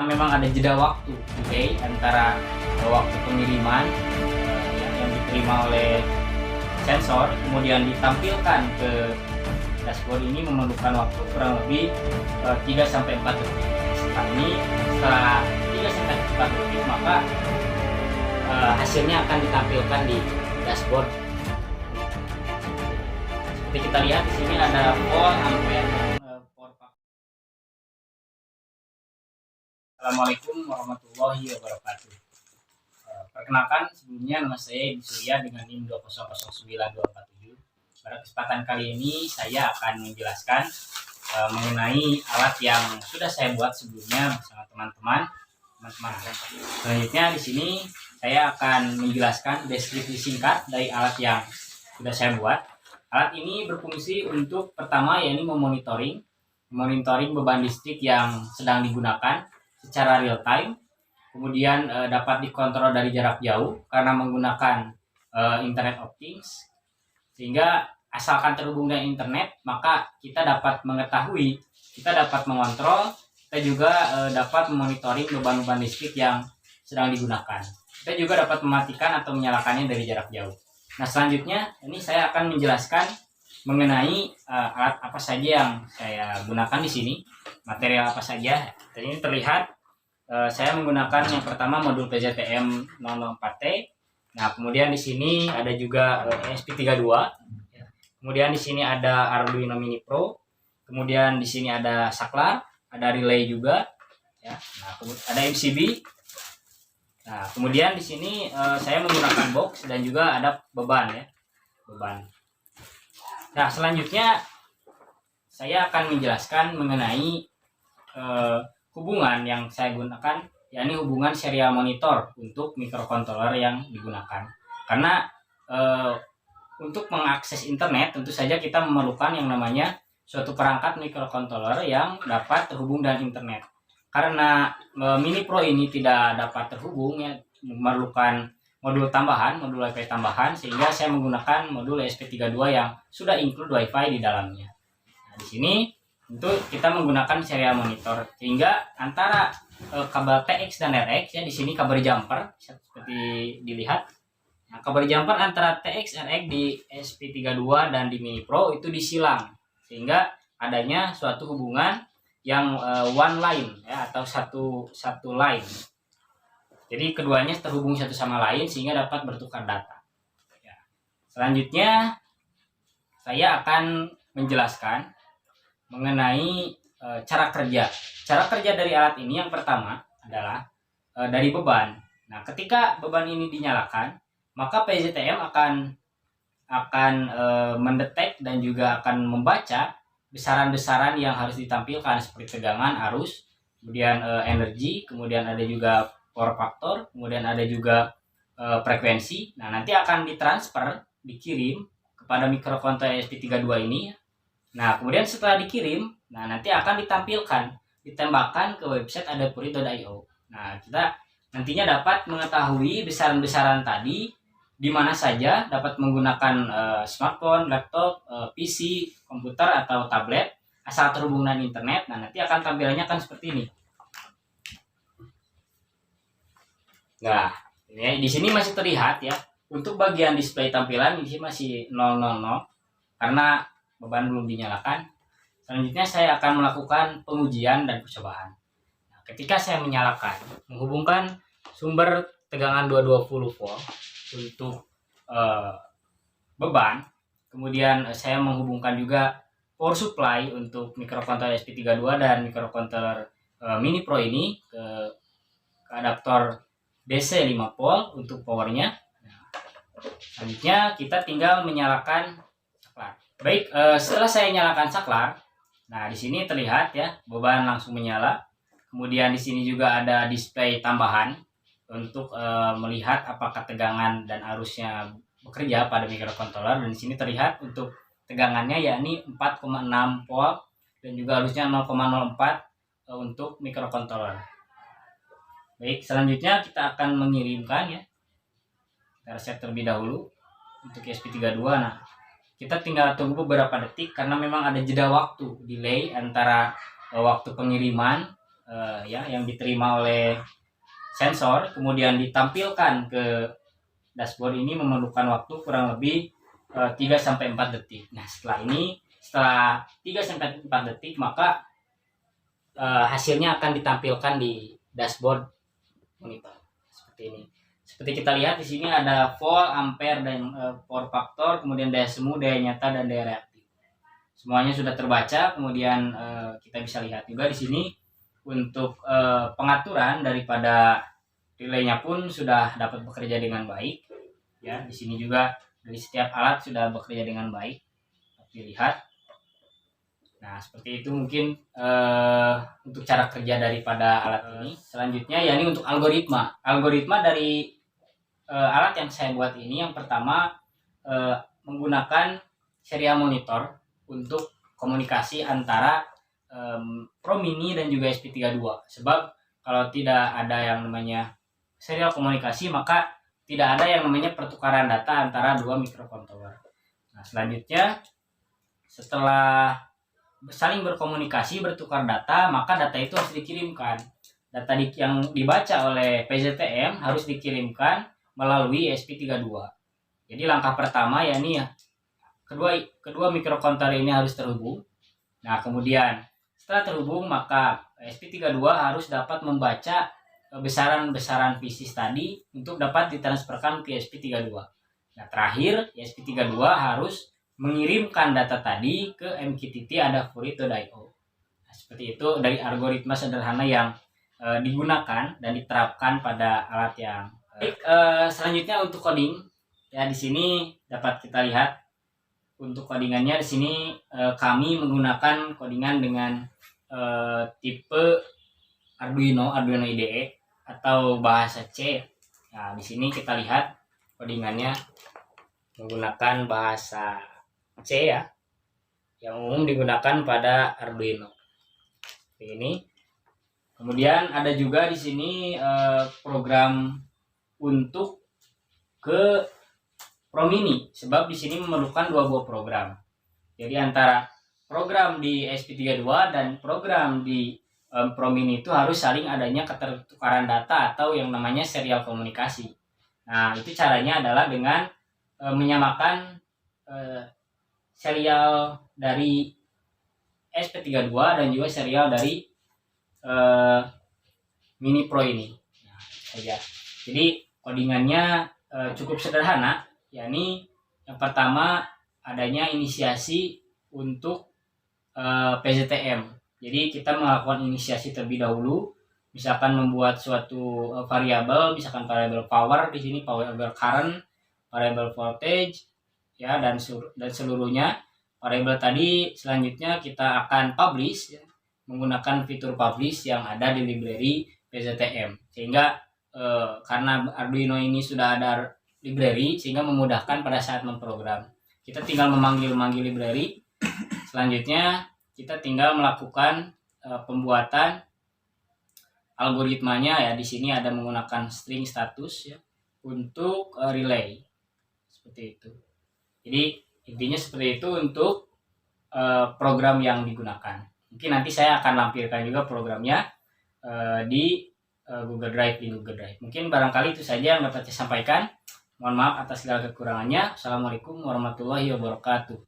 memang ada jeda waktu delay antara waktu pengiriman yang diterima oleh sensor kemudian ditampilkan ke dashboard ini memerlukan waktu kurang lebih 3-4 detik. Setelah 3-4 detik maka hasilnya akan ditampilkan di dashboard. Seperti kita lihat di sini ada volt, ampere, power factor. Assalamualaikum warahmatullahi wabarakatuh. Perkenalkan, sebelumnya nama saya Ibu Surya dengan NIM 2009247. Pada kesempatan kali ini saya akan menjelaskan mengenai alat yang sudah saya buat sebelumnya bersama teman-teman. Selanjutnya di sini saya akan menjelaskan deskripsi singkat dari alat yang sudah saya buat. Alat ini berfungsi untuk pertama yakni memonitoring beban listrik yang sedang digunakan secara real time. Kemudian dapat dikontrol dari jarak jauh karena menggunakan Internet of Things, sehingga asalkan terhubung dengan internet maka kita dapat mengetahui, kita dapat mengontrol, kita juga dapat memonitoring beban listrik yang sedang digunakan. Kita juga dapat mematikan atau menyalakannya dari jarak jauh. Nah, selanjutnya ini saya akan menjelaskan mengenai alat apa saja yang saya gunakan di sini, material apa saja. Dan ini terlihat saya menggunakan yang pertama modul PZTM 004T. Nah, kemudian di sini ada juga ESP32. Kemudian di sini ada Arduino Mini Pro. Kemudian di sini ada saklar, ada relay juga. Ya. Nah, ada MCB. Nah, kemudian di sini saya menggunakan box dan juga ada beban ya, beban. Nah, selanjutnya saya akan menjelaskan mengenai hubungan yang saya gunakan, yakni hubungan serial monitor untuk microcontroller yang digunakan. Karena untuk mengakses internet tentu saja kita memerlukan yang namanya suatu perangkat microcontroller yang dapat terhubung dengan internet. Karena Mini Pro ini tidak dapat terhubung ya, memerlukan modul tambahan, modul Wi-Fi tambahan, sehingga saya menggunakan modul ESP32 yang sudah include Wi-Fi di dalamnya. Nah, di sini tentu kita menggunakan serial monitor, sehingga antara kabel TX dan RX ya, di sini kabel jumper seperti dilihat. Nah, kabel jumper antara TX RX di ESP32 dan di Mini Pro itu disilang, sehingga adanya suatu hubungan yang one line ya, atau satu line. Jadi keduanya terhubung satu sama lain sehingga dapat bertukar data. Ya. Selanjutnya saya akan menjelaskan mengenai cara kerja. Cara kerja dari alat ini yang pertama adalah dari beban. Nah, ketika beban ini dinyalakan, maka PZTM akan mendetek dan juga akan membaca besaran-besaran yang harus ditampilkan seperti tegangan, arus, kemudian energi, kemudian ada juga power factor, kemudian ada juga frekuensi. Nah, nanti akan ditransfer, dikirim kepada microcontroller ESP32 ini. Nah, kemudian setelah dikirim, nah nanti akan ditembakkan ke website adapuri.io. Nah, kita nantinya dapat mengetahui besaran-besaran tadi di mana saja, dapat menggunakan smartphone, laptop, PC, komputer atau tablet asal terhubung dengan internet. Nah, nanti akan tampilannya akan seperti ini. Nah, ini di sini masih terlihat ya. Untuk bagian display tampilan di sini masih 000 karena beban belum dinyalakan. Selanjutnya saya akan melakukan pengujian dan percobaan. Nah, ketika saya menyalakan, menghubungkan sumber tegangan 220 volt untuk beban, kemudian saya menghubungkan juga power supply untuk microcontroller ESP32 dan microcontroller Mini Pro ini ke adaptor DC 5 volt untuk powernya. Nah, selanjutnya kita tinggal menyalakan saklar. Baik, setelah saya nyalakan saklar, nah di sini terlihat ya beban langsung menyala. Kemudian di sini juga ada display tambahan untuk melihat apakah tegangan dan arusnya bekerja pada microcontroller, dan di sini terlihat untuk tegangannya yakni 4,6 volt dan juga arusnya 0,04 untuk microcontroller. Baik, selanjutnya kita akan mengirimkan ya. Kita reset terlebih dahulu untuk ESP32. Nah, kita tinggal tunggu beberapa detik karena memang ada jeda waktu delay antara waktu pengiriman yang diterima oleh sensor kemudian ditampilkan ke dashboard ini memerlukan waktu kurang lebih 3-4 detik. Nah, setelah 3-4 detik maka hasilnya akan ditampilkan di dashboard monitor seperti ini. Seperti kita lihat di sini ada volt, ampere dan power factor, kemudian daya semu, daya nyata dan daya reaktif. Semuanya sudah terbaca. Kemudian kita bisa lihat juga di sini untuk pengaturan daripada relaynya pun sudah dapat bekerja dengan baik. Ya, di sini juga dari setiap alat sudah bekerja dengan baik. Dilihat. Nah, seperti itu mungkin untuk cara kerja daripada alat ini. Selanjutnya yakni untuk algoritma. Algoritma dari alat yang saya buat ini yang pertama menggunakan serial monitor untuk komunikasi antara Pro Mini dan juga SP32. Sebab kalau tidak ada yang namanya serial komunikasi maka tidak ada yang namanya pertukaran data antara dua microcontroller. Nah, selanjutnya setelah saling berkomunikasi, bertukar data, maka data itu harus dikirimkan. Data yang dibaca oleh PZTM harus dikirimkan melalui SP32. Jadi langkah pertama yakni kedua mikrokontroller ini harus terhubung. Nah, kemudian setelah terhubung maka SP32 harus dapat membaca besaran-besaran physis tadi untuk dapat ditransferkan ke SP32. Nah, terakhir SP32 harus mengirimkan data tadi ke MQTT Adafruit.io. Nah, seperti itu dari algoritma sederhana yang digunakan dan diterapkan pada alat yang selanjutnya untuk coding. Ya, di sini dapat kita lihat untuk codingannya di sini kami menggunakan codingan dengan tipe Arduino IDE atau bahasa C. Nah, di sini kita lihat codingannya menggunakan bahasa C ya, yang umum digunakan pada Arduino. Ini. Kemudian ada juga di sini program untuk ke Pro Mini, sebab di sini memerlukan dua buah program. Jadi antara program di SP32 dan program di Pro Mini itu harus saling adanya ketertukaran data atau yang namanya serial komunikasi. Nah, itu caranya adalah dengan menyamakan serial dari SP32 dan juga serial dari Mini Pro ini. Nah, saja. Jadi codingannya cukup sederhana, yakni yang pertama adanya inisiasi untuk PZTM. Jadi kita melakukan inisiasi terlebih dahulu, misalkan membuat suatu variabel, misalkan variabel power di sini, variabel current, variabel voltage, ya dan seluruhnya. Variabel tadi selanjutnya kita akan publish ya, menggunakan fitur publish yang ada di library PZTM. Sehingga karena Arduino ini sudah ada library sehingga memudahkan pada saat memprogram. Kita tinggal memanggil library. Selanjutnya kita tinggal melakukan pembuatan algoritmanya ya. Di sini ada menggunakan string status ya untuk relay. Seperti itu. Jadi intinya seperti itu untuk program yang digunakan. Mungkin nanti saya akan lampirkan juga programnya di Google Drive. Mungkin barangkali itu saja yang dapat saya sampaikan. Mohon maaf atas segala kekurangannya. Assalamualaikum warahmatullahi wabarakatuh.